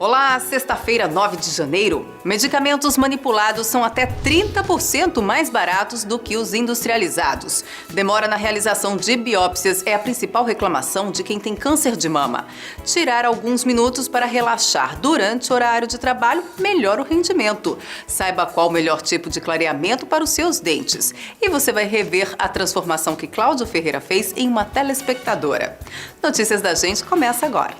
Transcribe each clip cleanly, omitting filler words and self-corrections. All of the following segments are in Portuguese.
Olá, sexta-feira, 9 de janeiro. Medicamentos manipulados são até 30% mais baratos do que os industrializados. Demora na realização de biópsias é a principal reclamação de quem tem câncer de mama. Tirar alguns minutos para relaxar durante o horário de trabalho melhora o rendimento. Saiba qual o melhor tipo de clareamento para os seus dentes. E você vai rever a transformação que Cláudio Ferreira fez em uma telespectadora. Notícias da Gente começa agora.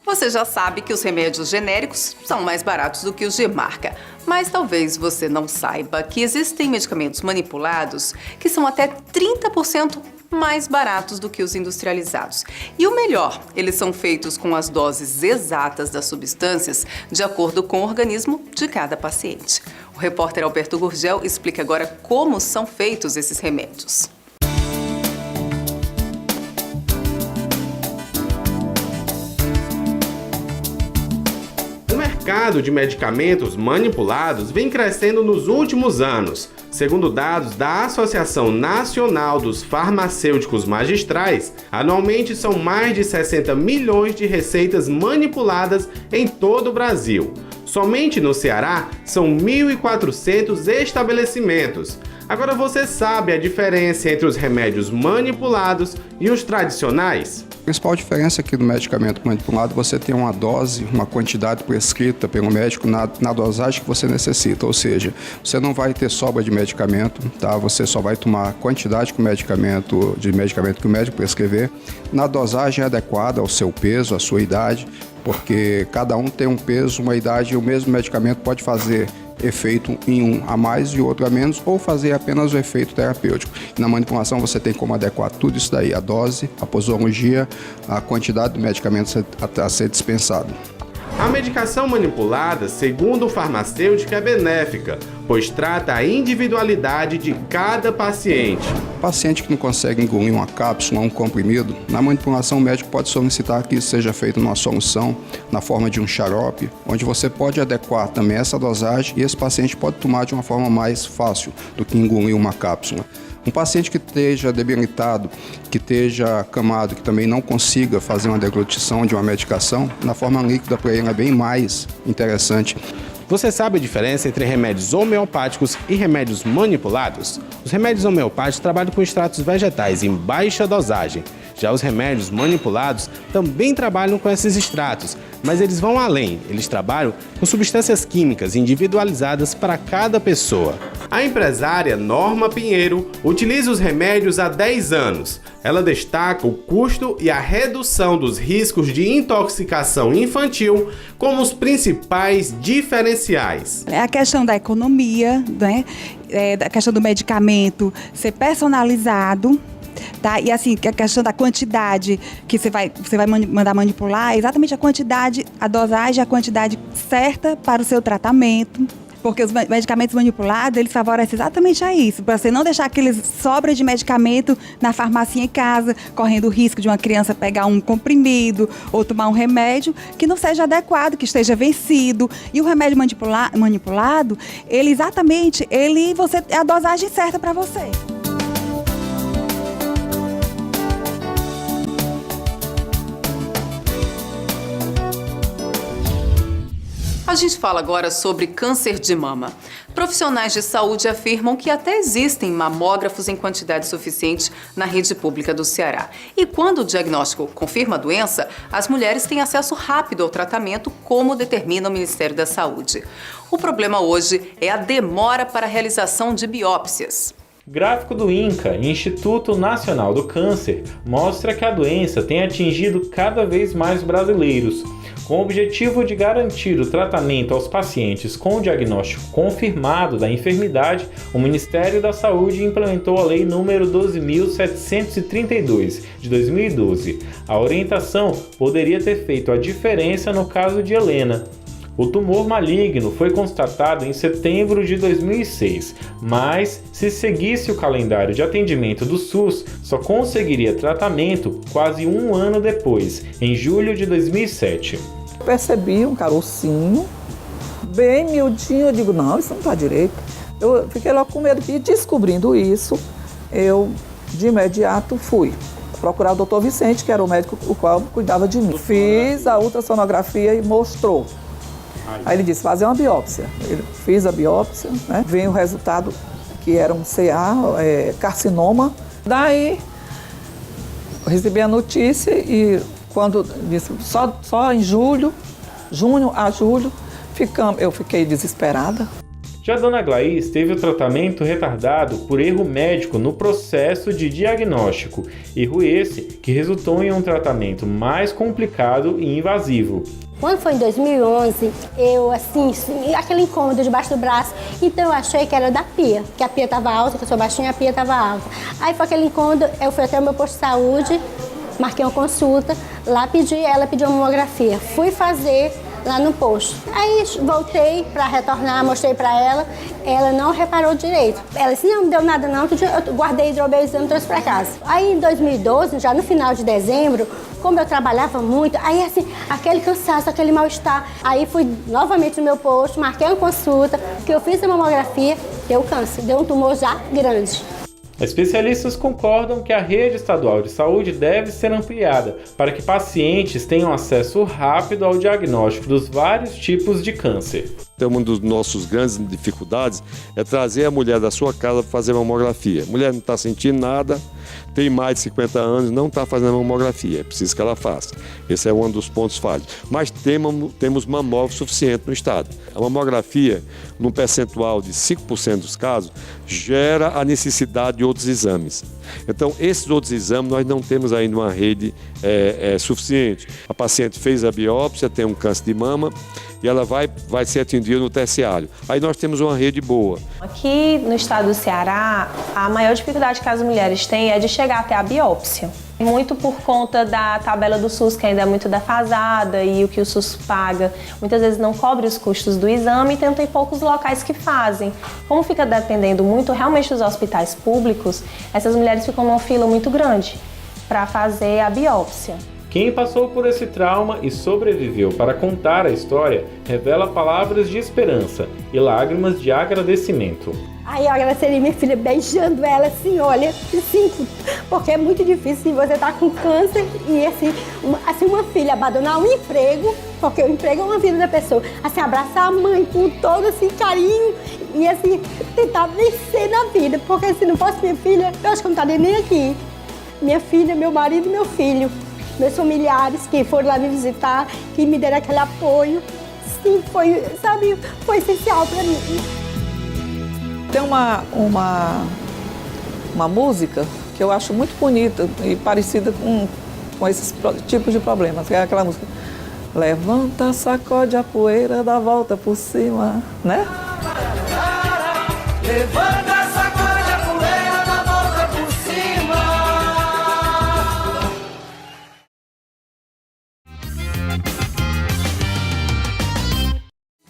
Você já sabe que os remédios genéricos são mais baratos do que os de marca, mas talvez você não saiba que existem medicamentos manipulados que são até 30% mais baratos do que os industrializados. E o melhor, eles são feitos com as doses exatas das substâncias de acordo com o organismo de cada paciente. O repórter Alberto Gurgel explica agora como são feitos esses remédios. O mercado de medicamentos manipulados vem crescendo nos últimos anos. Segundo dados da Associação Nacional dos Farmacêuticos Magistrais, anualmente são mais de 60 milhões de receitas manipuladas em todo o Brasil. Somente no Ceará são 1.400 estabelecimentos. Agora você sabe a diferença entre os remédios manipulados e os tradicionais? A principal diferença aqui do medicamento manipulado, você tem uma dose, uma quantidade prescrita pelo médico na dosagem que você necessita, ou seja, você não vai ter sobra de medicamento, tá? Você só vai tomar a quantidade de medicamento que o médico prescrever, na dosagem adequada ao seu peso, à sua idade, porque cada um tem um peso, uma idade, e o mesmo medicamento pode fazer efeito em um a mais e outro a menos, ou fazer apenas o efeito terapêutico. Na manipulação você tem como adequar tudo isso daí, a dose, a posologia, a quantidade de medicamentos a ser dispensado. A medicação manipulada, segundo o farmacêutico, é benéfica, pois trata a individualidade de cada paciente. Paciente que não consegue engolir uma cápsula ou um comprimido, na manipulação o médico pode solicitar que isso seja feito numa solução, na forma de um xarope, onde você pode adequar também essa dosagem e esse paciente pode tomar de uma forma mais fácil do que engolir uma cápsula. Um paciente que esteja debilitado, que esteja acamado, que também não consiga fazer uma deglutição de uma medicação, na forma líquida para ele é bem mais interessante. Você sabe a diferença entre remédios homeopáticos e remédios manipulados? Os remédios homeopáticos trabalham com extratos vegetais em baixa dosagem. Já os remédios manipulados também trabalham com esses extratos, mas eles vão além. Eles trabalham com substâncias químicas individualizadas para cada pessoa. A empresária Norma Pinheiro utiliza os remédios há 10 anos. Ela destaca o custo e a redução dos riscos de intoxicação infantil como os principais diferenciais. É a questão da economia, né? A questão do medicamento ser personalizado. Tá? E assim, a questão da quantidade que você vai mandar manipular, é exatamente a quantidade, a dosagem, a quantidade certa para o seu tratamento. Porque os medicamentos manipulados, eles favorecem exatamente a isso, para você não deixar aqueles sobras de medicamento na farmácia em casa, correndo o risco de uma criança pegar um comprimido ou tomar um remédio que não seja adequado, que esteja vencido. E o remédio manipulado, ele é a dosagem certa para você. A gente fala agora sobre câncer de mama. Profissionais de saúde afirmam que até existem mamógrafos em quantidade suficiente na rede pública do Ceará. E quando o diagnóstico confirma a doença, as mulheres têm acesso rápido ao tratamento, como determina o Ministério da Saúde. O problema hoje é a demora para a realização de biópsias. Gráfico do INCA, Instituto Nacional do Câncer, mostra que a doença tem atingido cada vez mais brasileiros. Com o objetivo de garantir o tratamento aos pacientes com o diagnóstico confirmado da enfermidade, o Ministério da Saúde implementou a Lei nº 12.732, de 2012. A orientação poderia ter feito a diferença no caso de Helena. O tumor maligno foi constatado em setembro de 2006, mas se seguisse o calendário de atendimento do SUS, só conseguiria tratamento quase um ano depois, em julho de 2007. Percebi um carocinho, bem miudinho, eu digo, não, isso não está direito. Eu fiquei logo com medo e descobrindo isso, eu de imediato fui procurar o doutor Vicente, que era o médico o qual cuidava de mim. Fiz a ultrassonografia e mostrou. Aí ele disse, fazer uma biópsia. Eu fiz a biópsia, né? Veio o resultado que era um CA, carcinoma. Daí, eu recebi a notícia e quando disse, só em junho a julho, eu fiquei desesperada. Já Dona Glaís teve o tratamento retardado por erro médico no processo de diagnóstico, erro esse que resultou em um tratamento mais complicado e invasivo. Quando foi em 2011, eu aquele incômodo debaixo do braço, então eu achei que era da pia, que a pia estava alta, que eu sou baixinha, a pia estava alta. Aí foi aquele incômodo, eu fui até o meu posto de saúde, marquei uma consulta, lá ela pediu uma mamografia, fui fazer lá no posto. Aí voltei para retornar, mostrei para ela não reparou direito. Ela disse, não deu nada não, eu guardei, hidrobei o exame e trouxe para casa. Aí em 2012, já no final de dezembro, como eu trabalhava muito, aí assim, aquele cansaço, aquele mal-estar, aí fui novamente no meu posto, marquei uma consulta, que eu fiz a mamografia, deu câncer, deu um tumor já grande. Especialistas concordam que a rede estadual de saúde deve ser ampliada para que pacientes tenham acesso rápido ao diagnóstico dos vários tipos de câncer. Então, uma das nossas grandes dificuldades é trazer a mulher da sua casa para fazer mamografia. A mulher não está sentindo nada, tem mais de 50 anos, não está fazendo mamografia, é preciso que ela faça. Esse é um dos pontos falhos. Mas temos mamógrafo suficiente no estado. A mamografia, num percentual de 5% dos casos, gera a necessidade de outros exames. Então, esses outros exames, nós não temos ainda uma rede suficiente. A paciente fez a biópsia, tem um câncer de mama, e ela vai ser atendida no terciário. Aí nós temos uma rede boa. Aqui no estado do Ceará, a maior dificuldade que as mulheres têm é de chegar até a biópsia. Muito por conta da tabela do SUS, que ainda é muito defasada, e o que o SUS paga muitas vezes não cobre os custos do exame, então tem poucos locais que fazem. Como fica dependendo muito realmente dos hospitais públicos, essas mulheres ficam numa fila muito grande para fazer a biópsia. Quem passou por esse trauma e sobreviveu para contar a história, revela palavras de esperança e lágrimas de agradecimento. Aí eu agradeceria minha filha beijando ela assim, olha, porque é muito difícil você estar com câncer e assim uma filha abandonar um emprego, porque o emprego é uma vida da pessoa, assim, abraçar a mãe com todo assim carinho e assim, tentar vencer na vida, porque se não fosse minha filha, eu acho que eu não estaria nem aqui. Minha filha, meu marido e meu filho. Meus familiares que foram lá me visitar, que me deram aquele apoio, sim, foi essencial para mim. Tem uma música que eu acho muito bonita e parecida com esses tipos de problemas, que é aquela música levanta, sacode a poeira, dá a volta por cima, né? Levanta, sacode a poeira, dá a volta por cima.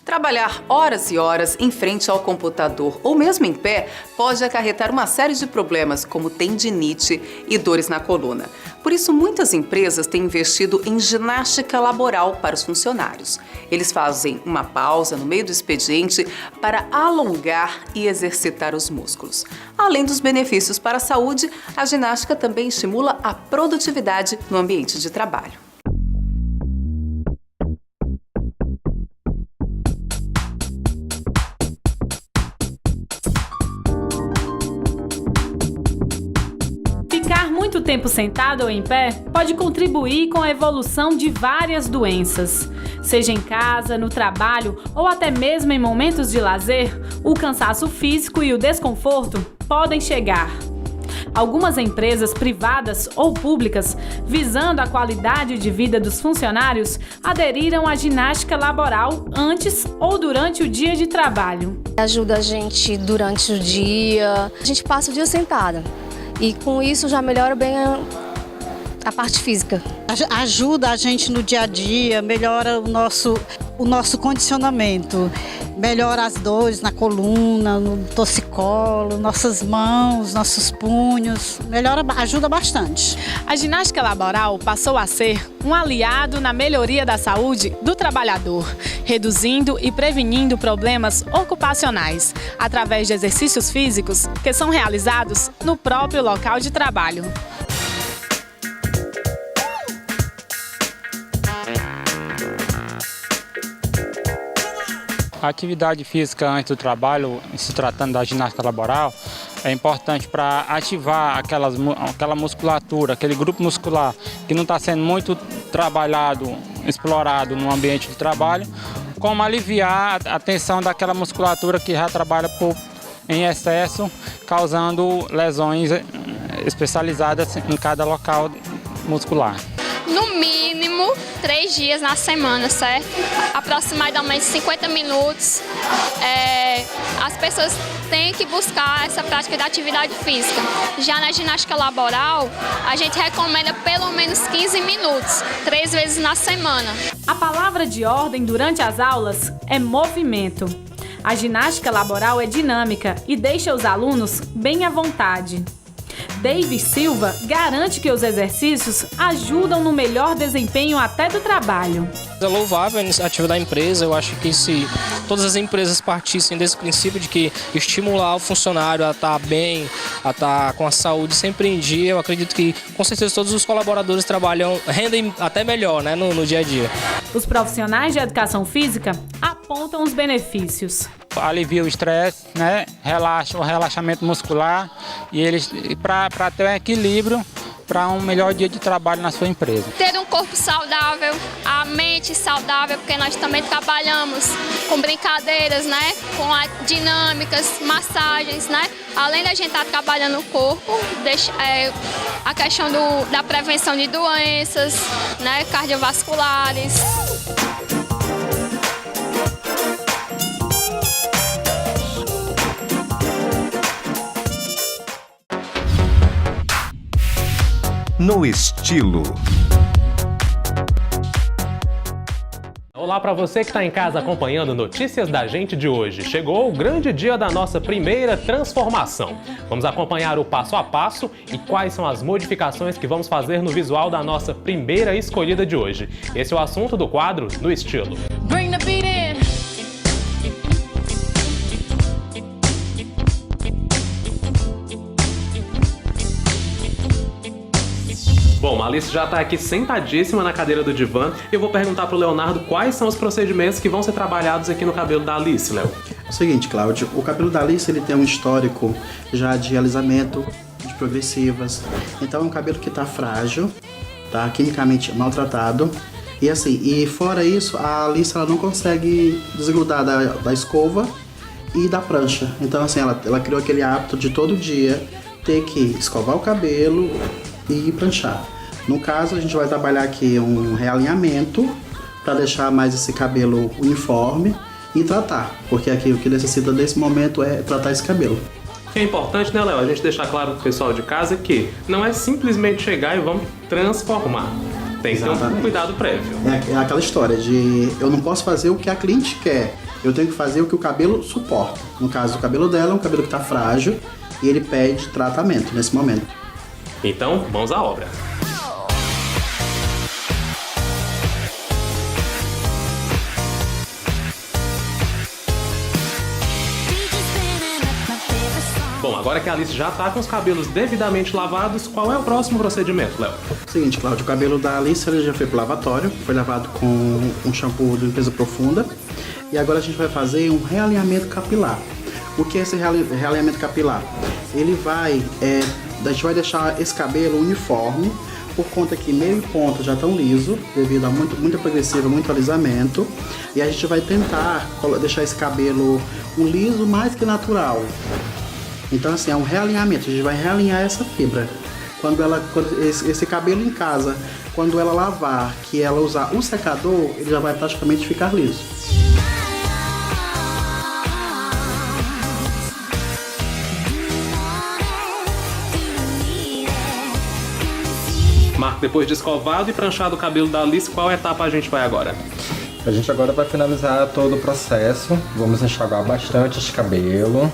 Trabalhar horas e horas em frente ao computador ou mesmo em pé pode acarretar uma série de problemas, como tendinite e dores na coluna. Por isso, muitas empresas têm investido em ginástica laboral para os funcionários. Eles fazem uma pausa no meio do expediente para alongar e exercitar os músculos. Além dos benefícios para a saúde, a ginástica também estimula a produtividade no ambiente de trabalho. Ficar muito tempo sentado ou em pé pode contribuir com a evolução de várias doenças. Seja em casa, no trabalho ou até mesmo em momentos de lazer, o cansaço físico e o desconforto podem chegar. Algumas empresas privadas ou públicas, visando a qualidade de vida dos funcionários, aderiram à ginástica laboral antes ou durante o dia de trabalho. Ajuda a gente durante o dia, a gente passa o dia sentada. E com isso já melhora bem a parte física. Ajuda a gente no dia a dia, melhora o nosso condicionamento, melhora as dores na coluna, no torcicolo, nossas mãos, nossos punhos, ajuda bastante. A ginástica laboral passou a ser um aliado na melhoria da saúde do trabalhador, reduzindo e prevenindo problemas ocupacionais, através de exercícios físicos que são realizados no próprio local de trabalho. A atividade física antes do trabalho, se tratando da ginástica laboral, é importante para ativar aquela musculatura, aquele grupo muscular que não está sendo muito trabalhado, explorado no ambiente de trabalho, como aliviar a tensão daquela musculatura que já trabalha em excesso, causando lesões especializadas em cada local muscular. No mínimo 3 dias na semana, certo? Aproximadamente 50 minutos. As pessoas têm que buscar essa prática da atividade física. Já na ginástica laboral, a gente recomenda pelo menos 15 minutos, 3 vezes na semana. A palavra de ordem durante as aulas é movimento. A ginástica laboral é dinâmica e deixa os alunos bem à vontade. Davis Silva garante que os exercícios ajudam no melhor desempenho até do trabalho. É louvável a iniciativa da empresa. Eu acho que se todas as empresas partissem desse princípio de que estimular o funcionário a estar bem, a estar com a saúde sempre em dia, eu acredito que com certeza todos os colaboradores rendem até melhor, né, no dia a dia. Os profissionais de educação física apontam os benefícios. Alivia o estresse, né? Relaxa o relaxamento muscular e para ter um equilíbrio para um melhor dia de trabalho na sua empresa. Ter um corpo saudável, a mente saudável, porque nós também trabalhamos com brincadeiras, né? Com dinâmicas, massagens, né? Além da gente estar trabalhando o corpo, a questão da prevenção de doenças, né? Cardiovasculares. No Estilo. Olá para você que está em casa acompanhando Notícias da Gente de hoje. Chegou o grande dia da nossa primeira transformação. Vamos acompanhar o passo a passo e quais são as modificações que vamos fazer no visual da nossa primeira escolhida de hoje. Esse é o assunto do quadro No Estilo. Bring the beat in. Bom, a Alice já está aqui sentadíssima na cadeira do divã e eu vou perguntar para o Leonardo quais são os procedimentos que vão ser trabalhados aqui no cabelo da Alice, Léo. É o seguinte, Cláudio, o cabelo da Alice ele tem um histórico já de alisamento, de progressivas, então é um cabelo que está frágil, tá quimicamente maltratado e assim, e fora isso, a Alice ela não consegue desgrudar da escova e da prancha, então assim, ela criou aquele hábito de todo dia ter que escovar o cabelo e pranchar. No caso, a gente vai trabalhar aqui um realinhamento para deixar mais esse cabelo uniforme e tratar, porque aqui o que necessita desse momento é tratar esse cabelo. É importante, né, Léo, a gente deixar claro pro pessoal de casa que não é simplesmente chegar e vamos transformar. Tem que ter um cuidado prévio. É aquela história de eu não posso fazer o que a cliente quer, eu tenho que fazer o que o cabelo suporta. No caso, o cabelo dela é um cabelo que está frágil e ele pede tratamento nesse momento. Então, vamos à obra. Bom, agora que a Alice já está com os cabelos devidamente lavados, qual é o próximo procedimento, Léo? Seguinte, Cláudio, o cabelo da Alice ele já foi pro lavatório, foi lavado com um shampoo de limpeza profunda e agora a gente vai fazer um realinhamento capilar. O que é esse realinhamento capilar? Ele vai, a gente vai deixar esse cabelo uniforme, por conta que meio e ponta já estão liso, devido a muita progressiva, muito alisamento, e a gente vai tentar deixar esse cabelo um liso mais que natural. Então assim, é um realinhamento, a gente vai realinhar essa fibra. Quando esse cabelo em casa, quando ela lavar, que ela usar um secador, ele já vai praticamente ficar liso. Marco, depois de escovado e pranchado o cabelo da Alice, qual etapa a gente vai agora? A gente agora vai finalizar todo o processo. Vamos enxaguar bastante esse cabelo.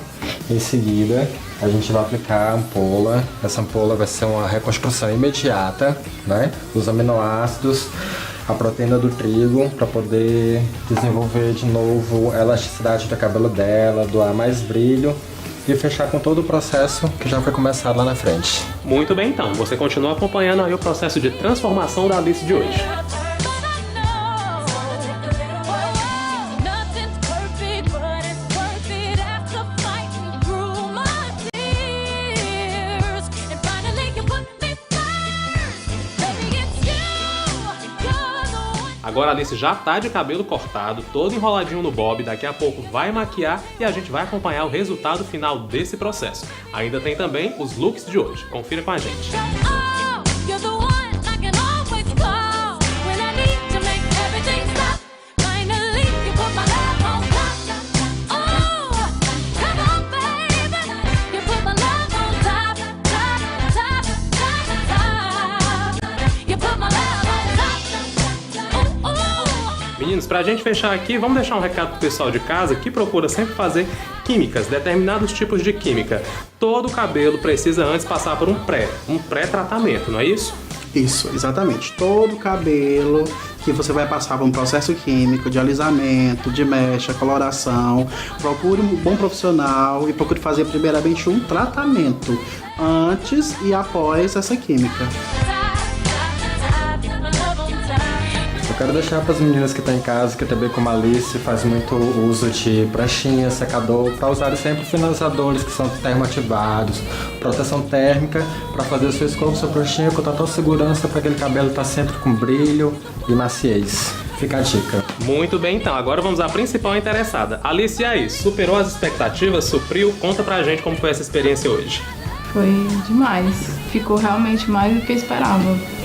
Em seguida, a gente vai aplicar a ampola. Essa ampola vai ser uma reconstrução imediata, né? Os aminoácidos, a proteína do trigo, para poder desenvolver de novo a elasticidade do cabelo dela, doar mais brilho e fechar com todo o processo que já foi começado lá na frente. Muito bem, então. Você continua acompanhando aí o processo de transformação da Alice de hoje. Agora a Alice já tá de cabelo cortado, todo enroladinho no bob, daqui a pouco vai maquiar e a gente vai acompanhar o resultado final desse processo. Ainda tem também os looks de hoje. Confira com a gente. Meninos, pra gente fechar aqui, vamos deixar um recado pro pessoal de casa que procura sempre fazer químicas, determinados tipos de química. Todo cabelo precisa antes passar por um pré-tratamento, não é isso? Isso, exatamente. Todo cabelo que você vai passar por um processo químico de alisamento, de mecha, coloração, procure um bom profissional e procure fazer primeiramente um tratamento antes e após essa química. Eu quero deixar para as meninas que estão em casa, que também como a Alice faz muito uso de pranchinha, secador, para usarem sempre finalizadores que são termoativados, proteção térmica, para fazer a sua escova, sua pranchinha com total segurança para aquele cabelo estar sempre com brilho e maciez. Fica a dica. Muito bem, então. Agora vamos à principal interessada. Alice, e aí? Superou as expectativas? Supriu? Conta pra gente como foi essa experiência hoje. Foi demais. Ficou realmente mais do que eu esperava.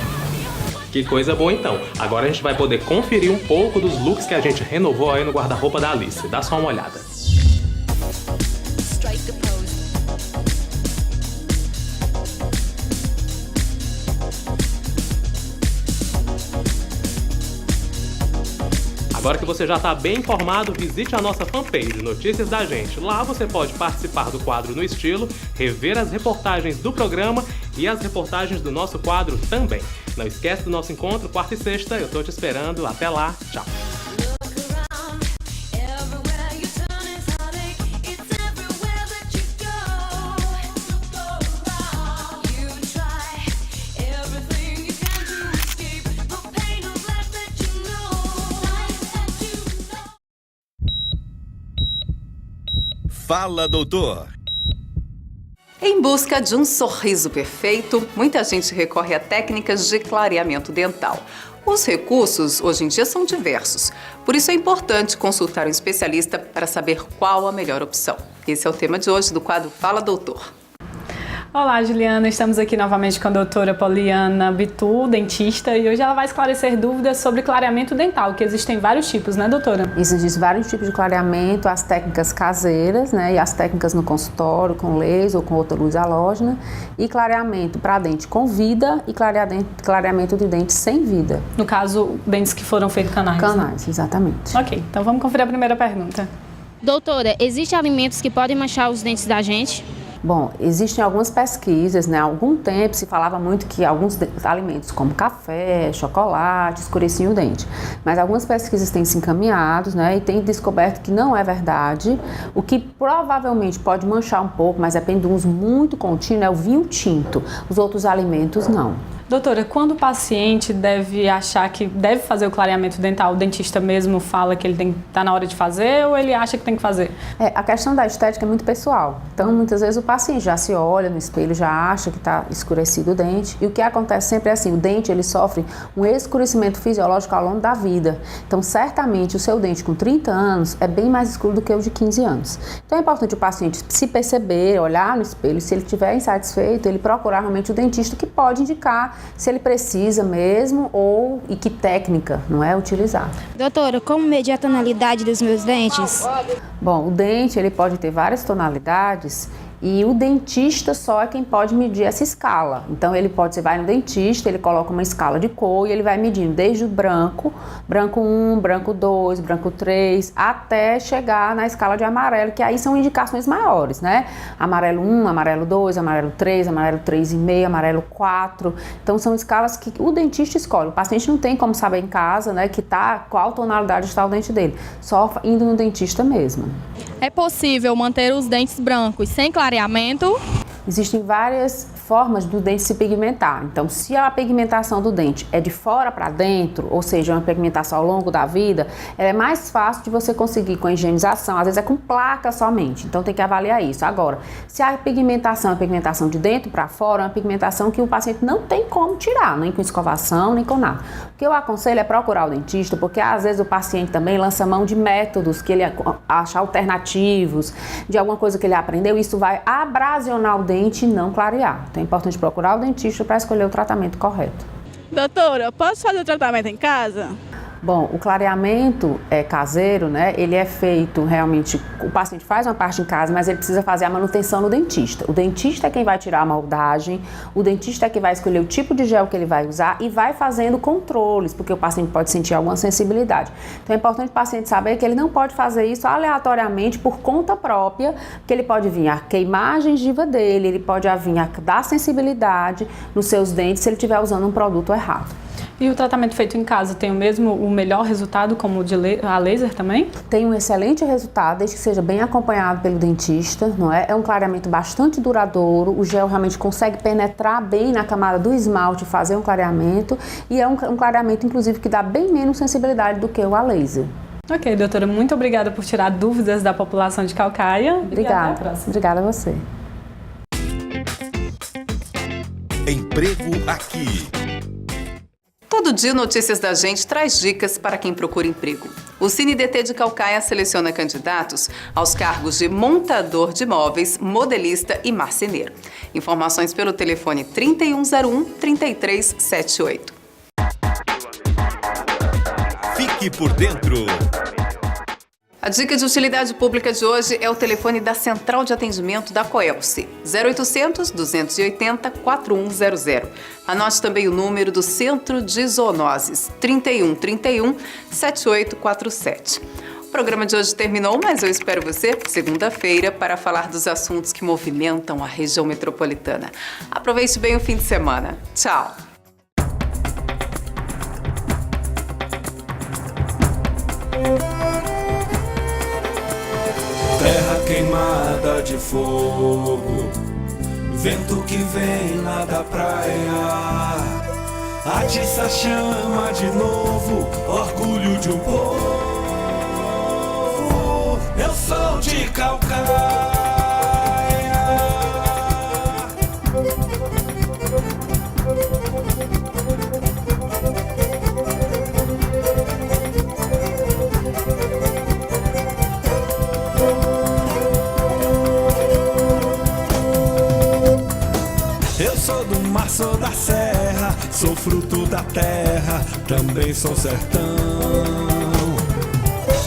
Que coisa boa, então. Agora a gente vai poder conferir um pouco dos looks que a gente renovou aí no guarda-roupa da Alice. Dá só uma olhada. Agora que você já está bem informado, visite a nossa fanpage Notícias da Gente. Lá você pode participar do quadro No Estilo, rever as reportagens do programa e as reportagens do nosso quadro também. Não esquece do nosso encontro, quarta e sexta. Eu tô te esperando. Até lá. Tchau. Fala, doutor! Em busca de um sorriso perfeito, muita gente recorre a técnicas de clareamento dental. Os recursos hoje em dia são diversos, por isso é importante consultar um especialista para saber qual a melhor opção. Esse é o tema de hoje do quadro Fala, Doutor. Olá, Juliana, estamos aqui novamente com a doutora Poliana Bitu, dentista, e hoje ela vai esclarecer dúvidas sobre clareamento dental, que existem vários tipos, né, doutora? Existem vários tipos de clareamento, as técnicas caseiras, né, e as técnicas no consultório, com laser ou com outra luz halógena, e clareamento para dente com vida e clareamento de dente sem vida. No caso, dentes que foram feitos canais. Canais, né? Exatamente. Ok, então vamos conferir a primeira pergunta. Doutora, existem alimentos que podem manchar os dentes da gente? Bom, existem algumas pesquisas, né? Há algum tempo se falava muito que alguns alimentos como café, chocolate, escureciam o dente. Mas algumas pesquisas têm se encaminhado, né? E têm descoberto que não é verdade. O que provavelmente pode manchar um pouco, mas depende de um uso muito contínuo, é o vinho tinto. Os outros alimentos não. Doutora, quando o paciente deve achar que deve fazer o clareamento dental, o dentista mesmo fala que ele tá na hora de fazer ou ele acha que tem que fazer? A questão da estética é muito pessoal. Então, muitas vezes o paciente já se olha no espelho, já acha que está escurecido o dente. E o que acontece sempre é assim, o dente ele sofre um escurecimento fisiológico ao longo da vida. Então, certamente, o seu dente com 30 anos é bem mais escuro do que o de 15 anos. Então, é importante o paciente se perceber, olhar no espelho, se ele estiver insatisfeito, ele procurar realmente o dentista que pode indicar se ele precisa mesmo e que técnica, não é, utilizar. Doutora, como medir a tonalidade dos meus dentes? Bom, o dente ele pode ter várias tonalidades e o dentista só é quem pode medir essa escala. Então você vai no dentista, ele coloca uma escala de cor e ele vai medindo desde o branco, branco 1, branco 2, branco 3, até chegar na escala de amarelo, que aí são indicações maiores, né? Amarelo 1, amarelo 2, amarelo 3, amarelo 3,5, amarelo 4. Então são escalas que o dentista escolhe. O paciente não tem como saber em casa, né, qual tonalidade está o dente dele, só indo no dentista mesmo. É possível manter os dentes brancos sem clareamento? Existem várias formas do dente se pigmentar. Então, se a pigmentação do dente é de fora para dentro, ou seja, uma pigmentação ao longo da vida, ela é mais fácil de você conseguir com a higienização, às vezes é com placa somente, então tem que avaliar isso. Agora, se a pigmentação é pigmentação de dentro para fora, é uma pigmentação que o paciente não tem como tirar, nem com escovação, nem com nada. O que eu aconselho é procurar o dentista, porque às vezes o paciente também lança mão de métodos que ele acha alternativos, de alguma coisa que ele aprendeu, isso vai abrasionar o dente e não clarear. Então é importante procurar o dentista para escolher o tratamento correto. Doutora, posso fazer o tratamento em casa? Bom, o clareamento caseiro, né, ele é feito realmente, o paciente faz uma parte em casa, mas ele precisa fazer a manutenção no dentista. O dentista é quem vai tirar a moldagem, o dentista é quem vai escolher o tipo de gel que ele vai usar e vai fazendo controles, porque o paciente pode sentir alguma sensibilidade. Então é importante o paciente saber que ele não pode fazer isso aleatoriamente por conta própria, porque ele pode vir a queimar a gengiva dele, ele pode vir a dar sensibilidade nos seus dentes se ele estiver usando um produto errado. E o tratamento feito em casa tem o melhor resultado como a laser também? Tem um excelente resultado, desde que seja bem acompanhado pelo dentista, não é? É um clareamento bastante duradouro, o gel realmente consegue penetrar bem na camada do esmalte e fazer um clareamento, e é um clareamento, inclusive, que dá bem menos sensibilidade do que o a laser. Ok, doutora, muito obrigada por tirar dúvidas da população de Caucaia. Obrigada. Obrigada a você. Emprego Aqui. Todo dia Notícias da Gente traz dicas para quem procura emprego. O CineDT de Caucaia seleciona candidatos aos cargos de montador de móveis, modelista e marceneiro. Informações pelo telefone 3101-3378. Fique por dentro. A dica de utilidade pública de hoje é o telefone da Central de Atendimento da Coelce, 0800 280 4100. Anote também o número do Centro de Zoonoses, 3131 7847. O programa de hoje terminou, mas eu espero você segunda-feira para falar dos assuntos que movimentam a região metropolitana. Aproveite bem o fim de semana. Tchau! Terra queimada de fogo, vento que vem lá da praia, atiça a chama de novo, orgulho de um povo. Eu sou de Caucaia. Eu sou do mar, sou da serra, sou fruto da terra, também sou sertão.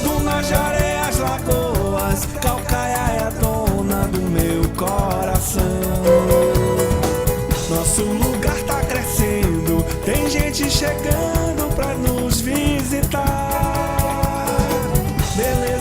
Dunas de areias, lagoas, Caucaia é a dona do meu coração. Nosso lugar tá crescendo, tem gente chegando pra nos visitar. Beleza.